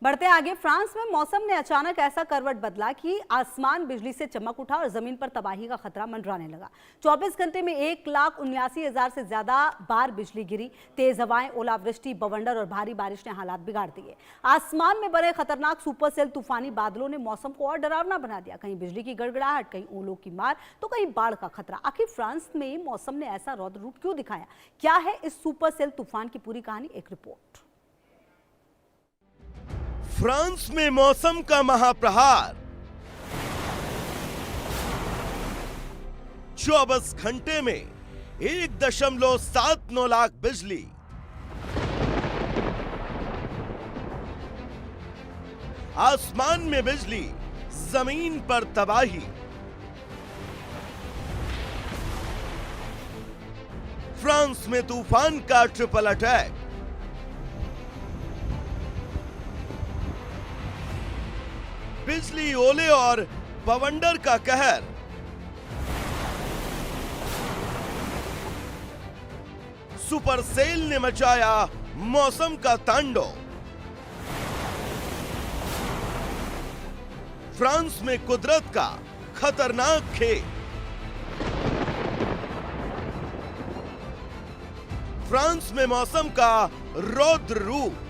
बढ़ते आगे, फ्रांस में मौसम ने अचानक ऐसा करवट बदला कि आसमान बिजली से चमक उठा और जमीन पर तबाही का खतरा मंडराने लगा। 24 घंटे में 1,79,000 से ज्यादा बार बिजली गिरी। तेज हवाएं, ओलावृष्टि, बवंडर और भारी बारिश ने हालात बिगाड़ दिए। आसमान में बने खतरनाक सुपर सेल तूफानी बादलों ने मौसम को और डरावना बना दिया। कहीं बिजली की गड़गड़ाहट, कहीं ओलों की मार, तो कहीं बाढ़ का खतरा। आखिर फ्रांस में मौसम ने ऐसा रौद्र रूप क्यों दिखाया? क्या है इस सुपर सेल तूफान की पूरी कहानी? एक रिपोर्ट। फ्रांस में मौसम का महाप्रहार। 24 घंटे में 1.79 लाख बिजली। आसमान में बिजली, जमीन पर तबाही। फ्रांस में तूफान का ट्रिपल अटैक। बिजली, ओले और बवंडर का कहर। सुपर सेल ने मचाया मौसम का तांडव। फ्रांस में कुदरत का खतरनाक खेल। फ्रांस में मौसम का रौद्र रूप।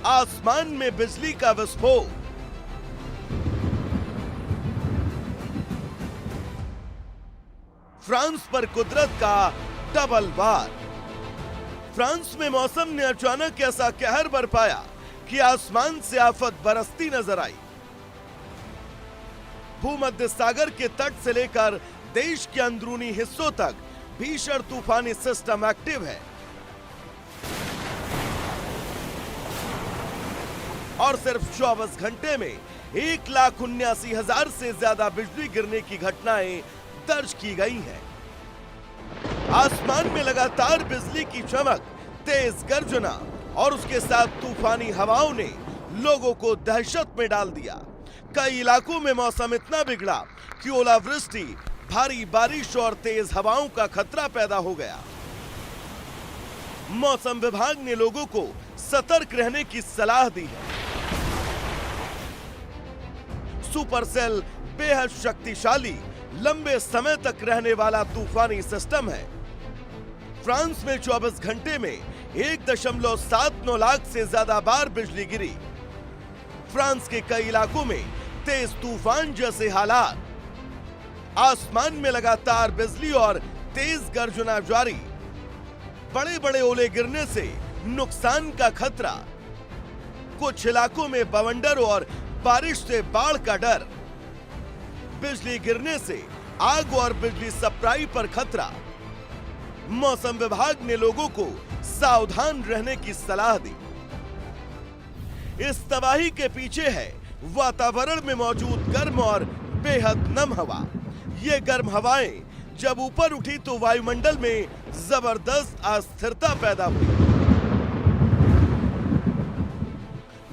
आसमान में बिजली का विस्फोट। फ्रांस पर कुदरत का डबल वार। फ्रांस में मौसम ने अचानक ऐसा कहर बरपाया कि आसमान से आफत बरसती नजर आई। भूमध्य सागर के तट से लेकर देश के अंदरूनी हिस्सों तक भीषण तूफानी सिस्टम एक्टिव है और सिर्फ 24 घंटे में 1,79,000 से ज्यादा बिजली गिरने की घटनाएं दर्ज की गई हैं। आसमान में लगातार बिजली की चमक, तेज गर्जना और उसके साथ तूफानी हवाओं ने लोगों को दहशत में डाल दिया। कई इलाकों में मौसम इतना बिगड़ा कि ओलावृष्टि, भारी बारिश और तेज हवाओं का खतरा पैदा हो गया। मौसम विभाग ने लोगों को सतर्क रहने की सलाह दी है। सुपर सेल बेहद शक्तिशाली, लंबे समय तक रहने वाला तूफानी सिस्टम है। फ्रांस में 24 घंटे में 1.79 लाख से ज्यादा बार बिजली गिरी। फ्रांस के कई इलाकों में तेज तूफान जैसे हालात। आसमान में लगातार बिजली और तेज गर्जना जारी। बड़े बड़े ओले गिरने से नुकसान का खतरा। कुछ इलाकों में बवंडर और बारिश से बाढ़ का डर। बिजली गिरने से आग और बिजली सप्लाई पर खतरा। मौसम विभाग ने लोगों को सावधान रहने की सलाह दी। इस तबाही के पीछे है वातावरण में मौजूद गर्म और बेहद नम हवा। ये गर्म हवाएं जब ऊपर उठी तो वायुमंडल में जबरदस्त अस्थिरता पैदा हुई।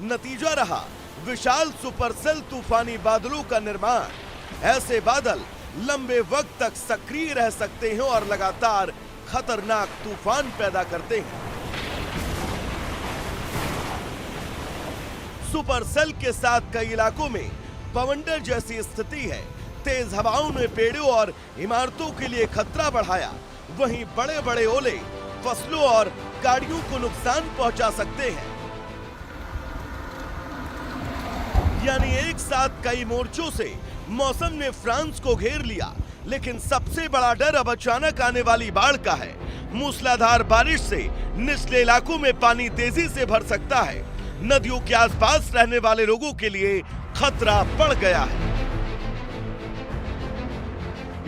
नतीजा रहा विशाल सुपरसेल तूफानी बादलों का निर्माण। ऐसे बादल लंबे वक्त तक सक्रिय रह सकते हैं और लगातार खतरनाक तूफान पैदा करते हैं। सुपरसेल के साथ कई इलाकों में बवंडर जैसी स्थिति है। तेज हवाओं ने पेड़ों और इमारतों के लिए खतरा बढ़ाया। वहीं बड़े बड़े ओले फसलों और गाड़ियों को नुकसान पहुंचा सकते हैं। यानी एक साथ कई मोर्चों से मौसम ने फ्रांस को घेर लिया। लेकिन सबसे बड़ा डर अब अचानक आने वाली बाढ़ का है। मूसलाधार बारिश से निचले इलाकों में पानी तेजी से भर सकता है। नदियों के आसपास रहने वाले लोगों के लिए खतरा बढ़ गया है।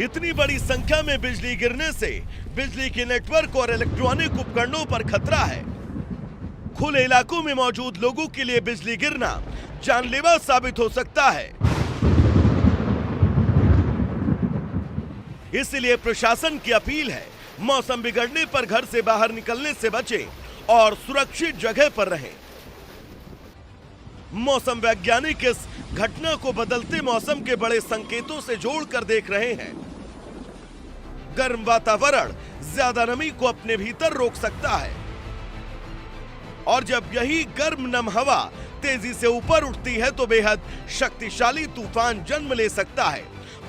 इतनी बड़ी संख्या में बिजली गिरने से बिजली के नेटवर्क और इलेक्ट्रॉनिक उपकरणों पर खतरा है। खुले इलाकों में मौजूद लोगों के लिए बिजली गिरना जानलेवा साबित हो सकता है। इसलिए प्रशासन की अपील है, मौसम बिगड़ने पर घर से बाहर निकलने से बचें और सुरक्षित जगह पर रहें। मौसम वैज्ञानिक इस घटना को बदलते मौसम के बड़े संकेतों से जोड़कर देख रहे हैं। गर्म वातावरण ज्यादा नमी को अपने भीतर रोक सकता है। और जब यही गर्म नम हवा तेजी से ऊपर उठती है तो बेहद शक्तिशाली तूफान जन्म ले सकता है।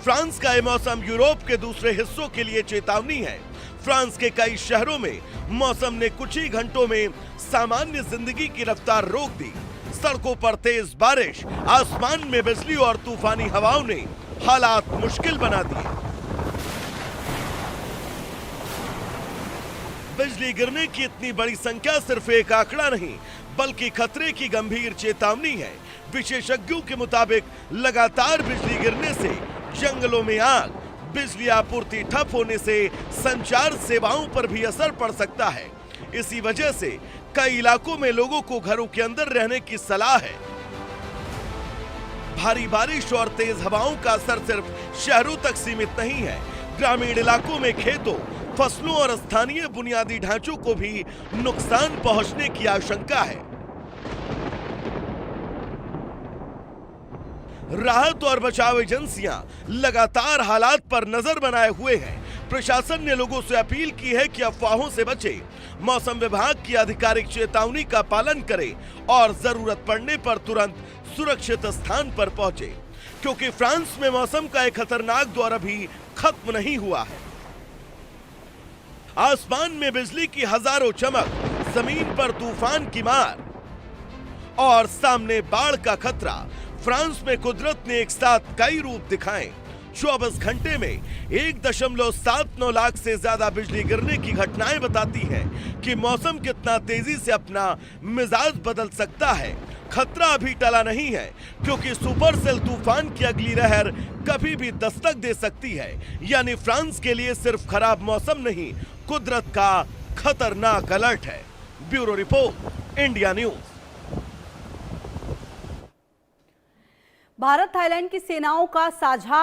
फ्रांस का यह मौसम यूरोप के दूसरे हिस्सों के लिए चेतावनी है। फ्रांस के कई शहरों में मौसम ने कुछ ही घंटों में सामान्य जिंदगी की रफ्तार रोक दी। सड़कों पर तेज बारिश, आसमान में बिजली और तूफानी हवाओं ने हालात मुश्किल बना दिए। बिजली गिरने की इतनी बड़ी संख्या सिर्फ एक आंकड़ा नहीं बल्कि खतरे की गंभीर चेतावनी है। विशेषज्ञों के मुताबिक लगातार बिजली गिरने से जंगलों में आग, बिजली आपूर्ति ठप होने से संचार सेवाओं पर भी असर पड़ सकता है। इसी वजह से कई इलाकों में लोगों को घरों के अंदर रहने की सलाह है। भारी बारिश और तेज हवाओं का असर सिर्फ शहरों तक सीमित नहीं है। ग्रामीण इलाकों में खेतों, फसलों और स्थानीय बुनियादी ढांचों को भी नुकसान पहुंचने की आशंका है। राहत और बचाव एजेंसियां लगातार हालात पर नजर बनाए हुए हैं। प्रशासन ने लोगों से अपील की है कि अफवाहों से बचे, मौसम विभाग की आधिकारिक चेतावनी का पालन करें और जरूरत पड़ने पर तुरंत सुरक्षित स्थान पर पहुंचे, क्योंकि फ्रांस में मौसम का एक खतरनाक दौर अभी खत्म नहीं हुआ है। आसमान में बिजली की हजारों चमक, जमीन पर तूफान की मार और सामने बाढ़ का खतरा। फ्रांस में कुदरत ने एक साथ कई रूप दिखाए। 24 घंटे में 1.79 लाख से ज्यादा बिजली गिरने की घटनाएं बताती हैं कि मौसम कितना तेजी से अपना मिजाज बदल सकता है। खतरा अभी टला नहीं है, क्योंकि सुपर सेल तूफान की अगली लहर कभी भी दस्तक दे सकती है। यानी फ्रांस के लिए सिर्फ खराब मौसम नहीं, कुदरत का खतरनाक अलर्ट है। Bureau report, India news. Bharat Thailand की सेनाओं का साझा